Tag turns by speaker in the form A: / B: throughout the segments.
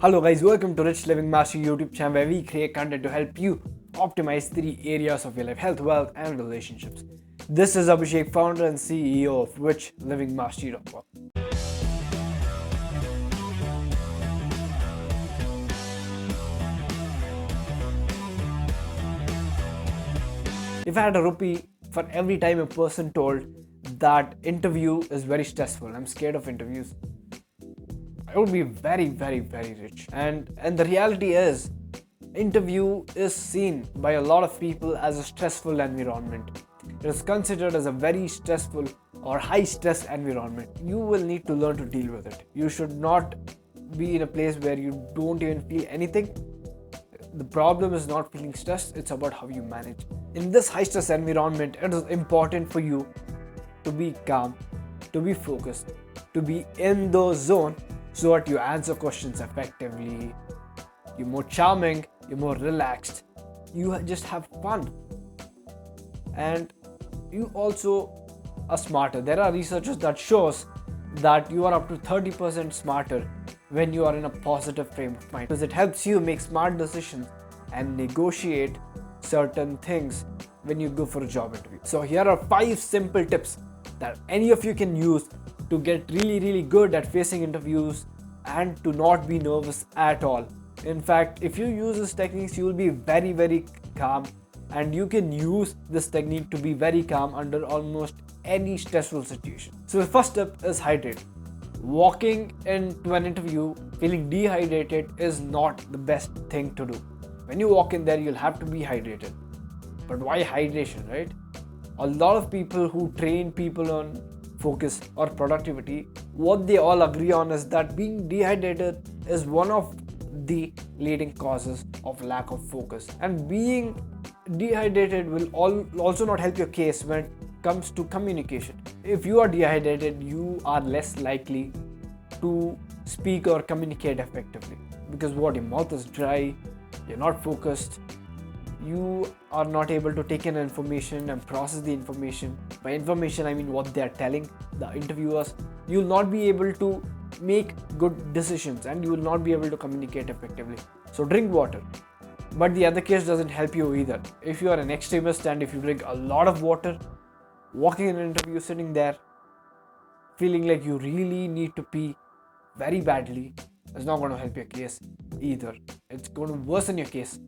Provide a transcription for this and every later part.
A: Hello guys, welcome to Rich Living Mastery YouTube channel where we create content to help you optimize 3 areas of your life: health, wealth and relationships. This is Abhishek, founder and CEO of richlivingmastery.com. If I had a rupee for every time a person told that interview is very stressful, I'm scared of interviews, I would be very rich. And the reality is, interview is seen by a lot of people as a stressful environment. It is considered as a very stressful or high stress environment. You will need to learn to deal with it. You should not be in a place where you don't even feel anything. The problem is not feeling stressed, it's about how you manage. In this high stress environment, it is important for you to be calm, to be focused, to be in the zone so that you answer questions effectively. You're more charming, you're more relaxed, you just have fun, and you also are smarter. There are researches that shows that you are up to 30% smarter when you are in a positive frame of mind, because it helps you make smart decisions and negotiate certain things when you go for a job interview. So here are 5 simple tips that any of you can use to get really good at facing interviews and to not be nervous at all. In fact, if you use these techniques, you will be very calm, and you can use this technique to be very calm under almost any stressful situation. So the first step is hydrate. Walking into an interview feeling dehydrated is not the best thing to do. When you walk in there, you'll have to be hydrated. But why hydration, right? A lot of people who train people on focus or productivity, what they all agree on is that being dehydrated is one of the leading causes of lack of focus, and being dehydrated will also not help your case when it comes to communication. If you are dehydrated, you are less likely to speak or communicate effectively, because your mouth is dry, you're not focused, you are not able to take in information and process the information. By information, I mean what they are telling the interviewers. You will not be able to make good decisions and you will not be able to communicate effectively. So drink water. But the other case doesn't help you either. If you are an extremist and if you drink a lot of water, walking in an interview, sitting there, feeling like you really need to pee very badly, is not going to help your case either. It's going to worsen your case.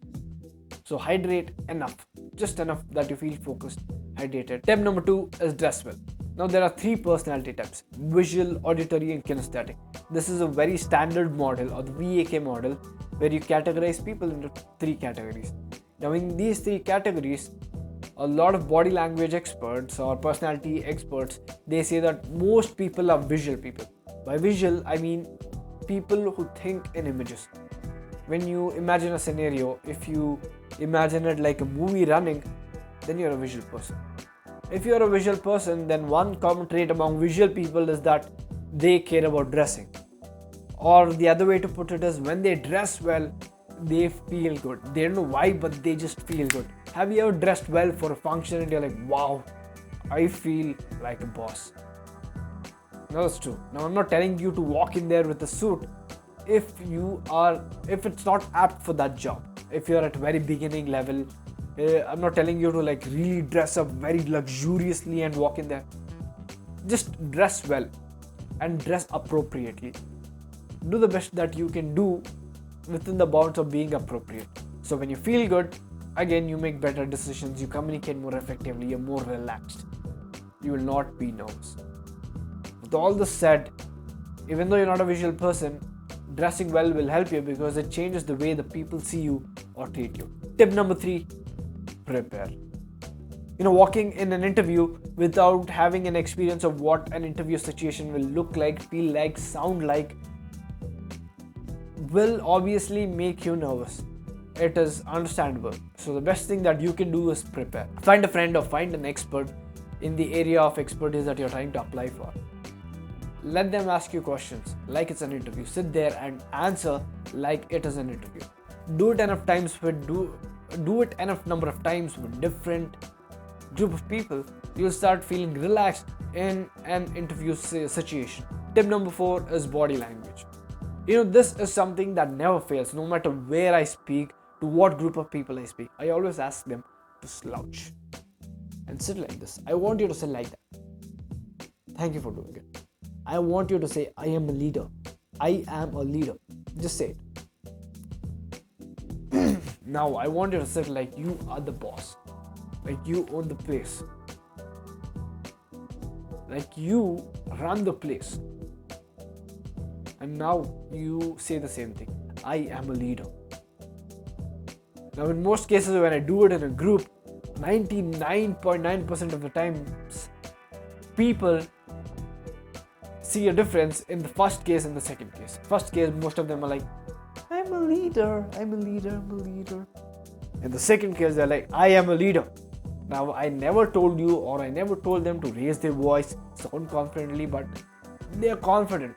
A: So hydrate enough, just enough that you feel focused, hydrated. Tip number 2 is dress well. Now there are 3 personality types: visual, auditory and kinesthetic. This is a very standard model, or the VAK model, where you categorize people into 3 categories. Now in these 3 categories, a lot of body language experts or personality experts, they say that most people are visual people. By visual, I mean people who think in images. When you imagine a scenario, if you imagine it like a movie running, then you're a visual person. If you're a visual person, then one common trait among visual people is that they care about dressing. Or the other way to put it is, when they dress well, they feel good. They don't know why, but they just feel good. Have you ever dressed well for a function and you're like, wow, I feel like a boss? No, that's true. Now I'm not telling you to walk in there with a suit if it's not apt for that job. If you're at very beginning level, I'm not telling you to like really dress up very luxuriously and walk in there. Just dress well and dress appropriately. Do the best that you can do within the bounds of being appropriate. So when you feel good, again, you make better decisions, you communicate more effectively, you're more relaxed. You will not be nervous. With all this said, even though you're not a visual person, dressing well will help you because it changes the way the people see you or treat you. Tip number 3, prepare. Walking in an interview without having an experience of what an interview situation will look like, feel like, sound like, will obviously make you nervous. It is understandable. So the best thing that you can do is prepare. Find a friend or find an expert in the area of expertise that you're trying to apply for. Let them ask you questions like it's an interview. Sit there and answer like it is an interview. Do it enough number of times with different group of people. You'll start feeling relaxed in an interview situation. Tip number 4 is body language. This is something that never fails, no matter where I speak, to what group of people I speak. I always ask them to slouch and sit like this. I want you to sit like that. Thank you for doing it. I want you to say, I am a leader. I am a leader. Just say it. Now, I want you to sit like you are the boss. Like you own the place. Like you run the place. And now you say the same thing. I am a leader. Now, in most cases, when I do it in a group, 99.9% of the time, people see a difference in the first case and the second case. First case, most of them are like, I'm a leader, I'm a leader, I'm a leader. In the second case, they're like, I am a leader. Now, I never told you or I never told them to raise their voice, sound confidently, but they're confident.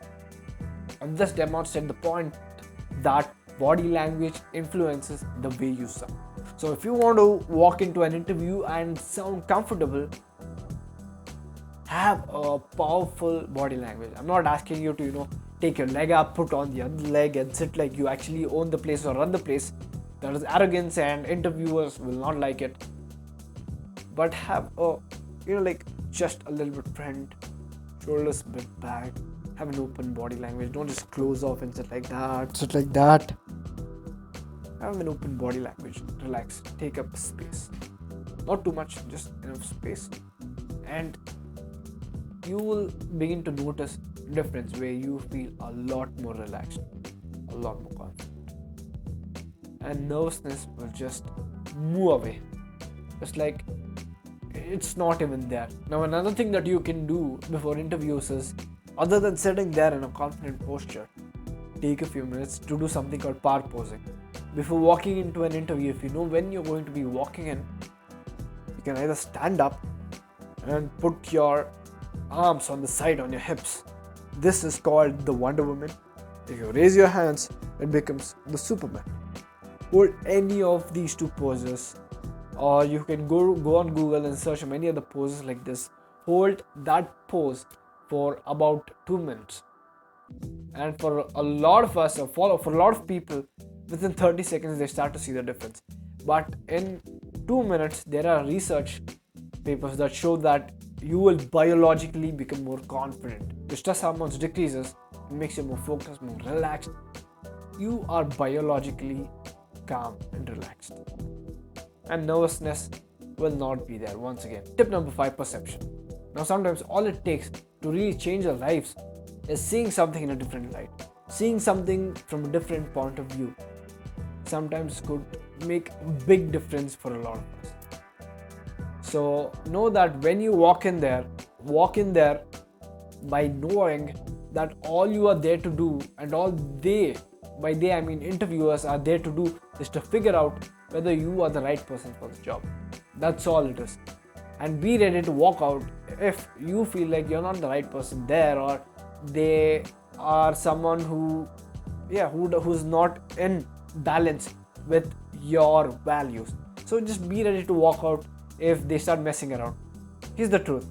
A: And just demonstrate the point that body language influences the way you sound. So if you want to walk into an interview and sound comfortable, have a powerful body language. I'm not asking you to, take your leg up, put on the other leg and sit like you actually own the place or run the place. That is arrogance and interviewers will not like it. But have a, just a little bit front, shoulders a bit back, have an open body language. Don't just close off and sit like that, Have an open body language. Relax, take up space. Not too much, just enough space. And you will begin to notice difference where you feel a lot more relaxed, a lot more confident. And nervousness will just move away. It's like it's not even there. Now, another thing that you can do before interviews is, other than sitting there in a confident posture, take a few minutes to do something called power posing. Before walking into an interview, if you know when you're going to be walking in, you can either stand up and put your arms on the side on your hips. This is called the Wonder Woman. If you raise your hands, it becomes the Superman. Hold any of these two poses, or you can go on Google and search many other poses like this. Hold that pose for about 2 minutes. And for a lot of us, or for a lot of people, within 30 seconds they start to see the difference. But in 2 minutes, there are research papers that show that you will biologically become more confident. Your stress hormones decreases, it makes you more focused, more relaxed. You are biologically calm and relaxed. And nervousness will not be there once again. Tip number 5, perception. Now, sometimes all it takes to really change our lives is seeing something in a different light, seeing something from a different point of view. Sometimes could make a big difference for a lot of us. So know that when you walk in there by knowing that all you are there to do, and all they, by they I mean interviewers, are there to do is to figure out whether you are the right person for the job. That's all it is. And be ready to walk out if you feel like you're not the right person there, or they are someone who's not in balance with your values. So just be ready to walk out if they start messing around. Here's the truth.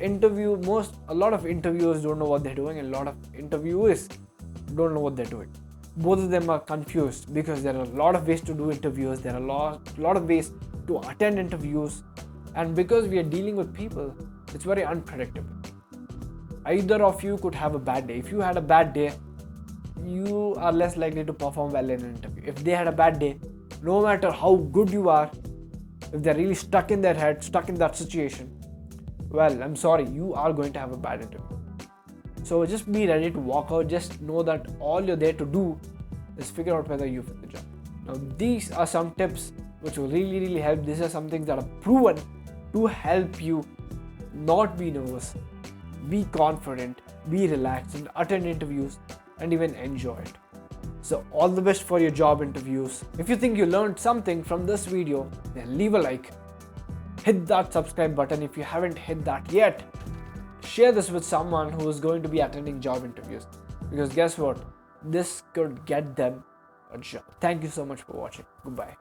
A: A lot of interviewers don't know what they're doing, and a lot of interviewers don't know what they're doing. Both of them are confused because there are a lot of ways to do interviews, there are a lot of ways to attend interviews, and because we are dealing with people, it's very unpredictable. Either of you could have a bad day. If you had a bad day, you are less likely to perform well in an interview. If they had a bad day, no matter how good you are, if they're really stuck in their head, stuck in that situation, well, I'm sorry, you are going to have a bad interview. So just be ready to walk out. Just know that all you're there to do is figure out whether you fit the job. Now, these are some tips which will really, really help. These are some things that are proven to help you not be nervous, be confident, be relaxed, and attend interviews and even enjoy it. So all the best for your job interviews. If you think you learned something from this video, then leave a like. Hit that subscribe button if you haven't hit that yet. Share this with someone who is going to be attending job interviews, because guess what? This could get them a job. Thank you so much for watching. Goodbye.